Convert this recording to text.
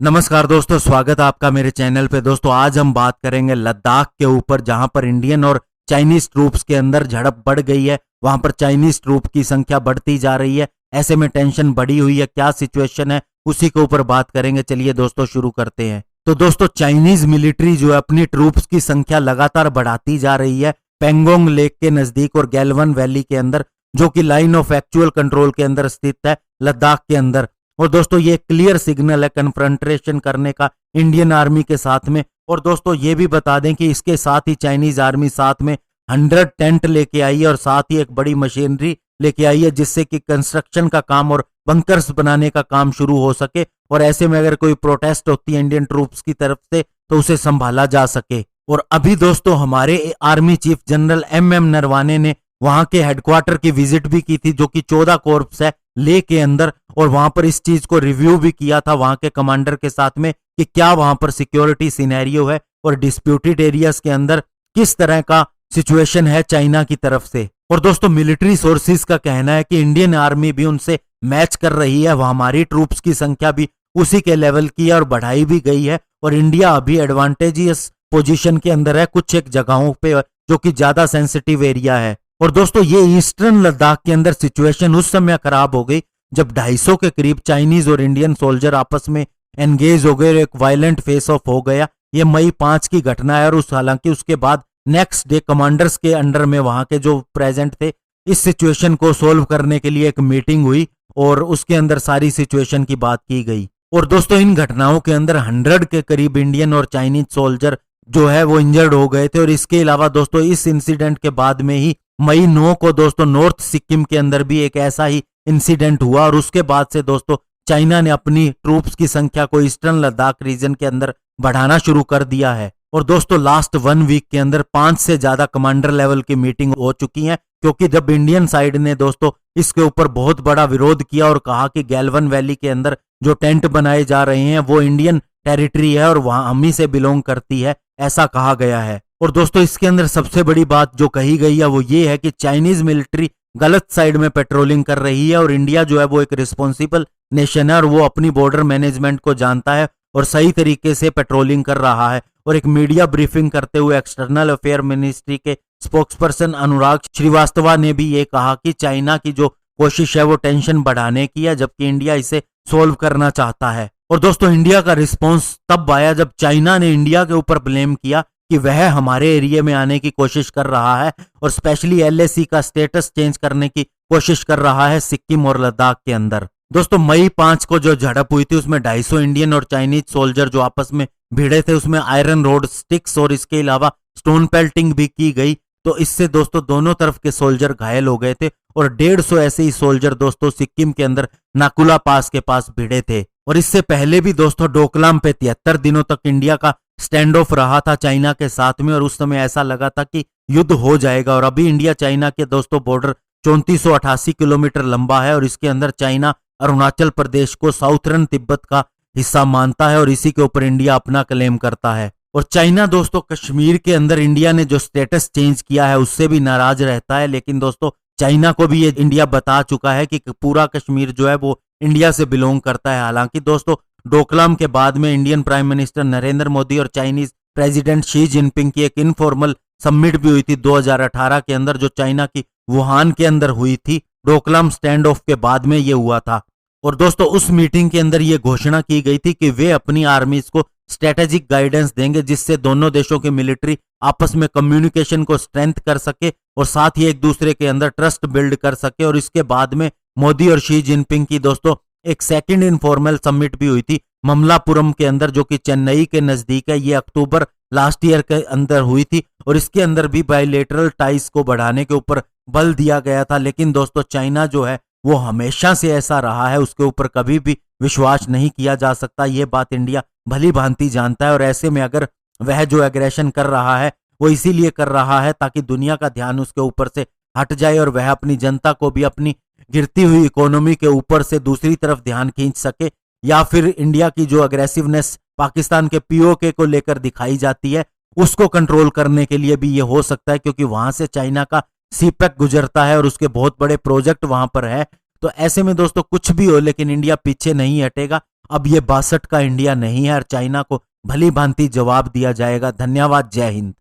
नमस्कार दोस्तों, स्वागत है आपका मेरे चैनल पे। दोस्तों आज हम बात करेंगे लद्दाख के ऊपर, जहां पर इंडियन और चाइनीज ट्रूप्स के अंदर झड़प बढ़ गई है। वहां पर चाइनीज ट्रूप की संख्या बढ़ती जा रही है, ऐसे में टेंशन बढ़ी हुई है। क्या सिचुएशन है उसी के ऊपर बात करेंगे। चलिए दोस्तों शुरू करते हैं। तो दोस्तों चाइनीज मिलिट्री जो है अपनी ट्रूप्स की संख्या लगातार बढ़ाती जा रही है पेंगोंग लेक के नजदीक और गैलवन वैली के अंदर, जो कि लाइन ऑफ एक्चुअल कंट्रोल के अंदर स्थित है लद्दाख के अंदर। और दोस्तों ये क्लियर सिग्नल है कन्फ्रंटेशन करने का इंडियन आर्मी के साथ में। और दोस्तों ये भी बता दें कि इसके साथ ही चाइनीज आर्मी साथ में 100 टेंट लेके आई है और साथ ही एक बड़ी मशीनरी लेके आई है, जिससे कि कंस्ट्रक्शन का काम और बंकर्स बनाने का काम शुरू हो सके। और ऐसे में अगर कोई प्रोटेस्ट होती है इंडियन ट्रूप्स की तरफ से तो उसे संभाला जा सके। और अभी दोस्तों हमारे army chief general M Naravane ने वहां के हेडक्वार्टर की विजिट भी की थी, जो कि 14 कॉर्प्स है ले के अंदर, और वहां पर इस चीज को रिव्यू भी किया था वहां के कमांडर के साथ में कि क्या वहां पर सिक्योरिटी सिनेरियो है और डिस्प्यूटेड एरियाज के अंदर किस तरह का सिचुएशन है चाइना की तरफ से। और दोस्तों मिलिट्री सोर्सेज का कहना है कि इंडियन आर्मी भी उनसे मैच कर रही है, वह हमारी ट्रूप्स की संख्या भी उसी के लेवल की है और बढ़ाई भी गई है। और इंडिया अभी एडवांटेजियस पोजीशन के अंदर है कुछ एक जगहों पे, जो कि ज्यादा सेंसिटिव एरिया है। और दोस्तों ये ईस्टर्न लद्दाख के अंदर सिचुएशन उस समय खराब हो गई जब 250 के करीब चाइनीज और इंडियन सोल्जर आपस में एंगेज हो गए और एक वायलेंट फेस ऑफ हो गया। ये मई 5 की घटना है। और हालांकि उसके बाद नेक्स्ट डे कमांडर्स के अंडर में वहां के जो प्रेजेंट थे इस सिचुएशन को सोल्व करने के लिए एक मीटिंग हुई और उसके अंदर सारी सिचुएशन की बात की गई। और दोस्तों इन घटनाओं के अंदर 100 के करीब इंडियन और चाइनीज सोल्जर जो है वो इंजर्ड हो गए थे। और इसके अलावा दोस्तों इस इंसिडेंट के बाद में ही मई 9 को दोस्तों नॉर्थ सिक्किम के अंदर भी एक ऐसा ही इंसिडेंट हुआ। और उसके बाद से दोस्तों चाइना ने अपनी ट्रूप्स की संख्या को ईस्टर्न लद्दाख रीजन के अंदर बढ़ाना शुरू कर दिया है। और दोस्तों लास्ट 1 वीक के अंदर 5 से ज्यादा कमांडर लेवल की मीटिंग हो चुकी है, क्योंकि जब इंडियन साइड ने दोस्तों इसके ऊपर बहुत बड़ा विरोध किया और कहा कि गैलवन वैली के अंदर जो टेंट बनाए जा रहे हैं वो इंडियन टेरिटरी है और वहां हम ही से बिलोंग करती है, ऐसा कहा गया है। और दोस्तों इसके अंदर सबसे बड़ी बात जो कही गई है वो ये है कि चाइनीज मिलिट्री गलत साइड में पेट्रोलिंग कर रही है और इंडिया जो है वो एक रिस्पॉन्सिबल नेशन है और वो अपनी बॉर्डर मैनेजमेंट को जानता है और सही तरीके से पेट्रोलिंग कर रहा है। और एक मीडिया ब्रीफिंग करते हुए एक्सटर्नल अफेयर मिनिस्ट्री के स्पोक्सपर्सन अनुराग श्रीवास्तव ने भी ये कहा कि चाइना की जो कोशिश है वो टेंशन बढ़ाने की है, जबकि इंडिया इसे सोल्व करना चाहता है। और दोस्तों इंडिया का रिस्पॉन्स तब आया जब चाइना ने इंडिया के ऊपर ब्लेम किया कि वह हमारे एरिया में आने की कोशिश कर रहा है और स्पेशली LAC का स्टेटस चेंज करने की कोशिश कर रहा है सिक्किम और लद्दाख के अंदर। दोस्तों मई 5 को जो झड़प हुई थी उसमें 250 इंडियन और चाइनीज सोल्जर जो आपस में भिड़े थे, उसमें आयरन रोड स्टिक्स और इसके अलावा स्टोन पेल्टिंग भी की गई। तो इससे दोस्तों दोनों तरफ के सोल्जर घायल हो गए थे और 150 ऐसे ही सोल्जर दोस्तों सिक्किम के अंदर नाकुला पास के पास भिड़े थे। और इससे पहले भी दोस्तों डोकलाम पे 73 दिनों तक इंडिया का स्टैंड ऑफ रहा था चाइना के साथ में और उस समय ऐसा लगा था कि युद्ध हो जाएगा। और अभी इंडिया चाइना के दोस्तों बॉर्डर 3488 किलोमीटर लंबा है और इसके अंदर चाइना अरुणाचल प्रदेश को साउथर्न तिब्बत का हिस्सा मानता है और इसी के ऊपर इंडिया अपना क्लेम करता है। और चाइना दोस्तों कश्मीर के अंदर इंडिया ने जो स्टेटस चेंज किया है उससे भी नाराज रहता है, लेकिन दोस्तों चाइना को भी ये इंडिया बता चुका है कि पूरा कश्मीर जो है वो इंडिया से बिलोंग करता है। हालांकि दोस्तों डोकलाम के बाद में Indian prime minister Narendra Modi और चाइनीज प्रेसिडेंट शी जिनपिंग की एक इनफॉर्मल समिट भी हुई थी 2018 के अंदर, जो चाइना की वुहान के अंदर हुई थी। डोकलाम स्टैंड ऑफ के बाद में ये हुआ था। और दोस्तों उस मीटिंग के अंदर ये घोषणा की गई थी कि वे अपनी आर्मीज को स्ट्रेटेजिक गाइडेंस देंगे, जिससे दोनों देशों की मिलिट्री आपस में कम्युनिकेशन को स्ट्रेंथ कर सके और साथ ही एक दूसरे के अंदर ट्रस्ट बिल्ड कर सके। और इसके बाद में मोदी और शी जिनपिंग की दोस्तों एक सेकंड इनफॉर्मल समिट भी हुई थी ममलापुरम के अंदर, जो कि चेन्नई के नजदीक है। ये अक्टूबर लास्ट ईयर के अंदर हुई थी और इसके अंदर भी बायलेटरल टाइज को बढ़ाने के ऊपर बल दिया गया था। लेकिन दोस्तों चाइना जो है वो हमेशा से ऐसा रहा है, उसके ऊपर कभी भी विश्वास नहीं किया जा सकता। ये बात इंडिया भली भांति जानता है और ऐसे में अगर वह जो एग्रेशन कर रहा है वो इसीलिए कर रहा है ताकि दुनिया का ध्यान उसके ऊपर से हट जाए और वह अपनी जनता को भी अपनी गिरती हुई इकोनॉमी के ऊपर से दूसरी तरफ ध्यान खींच सके, या फिर इंडिया की जो अग्रेसिवनेस पाकिस्तान के POK को लेकर दिखाई जाती है उसको कंट्रोल करने के लिए भी ये हो सकता है, क्योंकि वहां से चाइना का सीपेक गुजरता है और उसके बहुत बड़े प्रोजेक्ट वहां पर है। तो ऐसे में दोस्तों कुछ भी हो लेकिन इंडिया पीछे नहीं हटेगा। अब ये 62 का इंडिया नहीं है और चाइना को भली भांति जवाब दिया जाएगा। धन्यवाद, जय हिंद।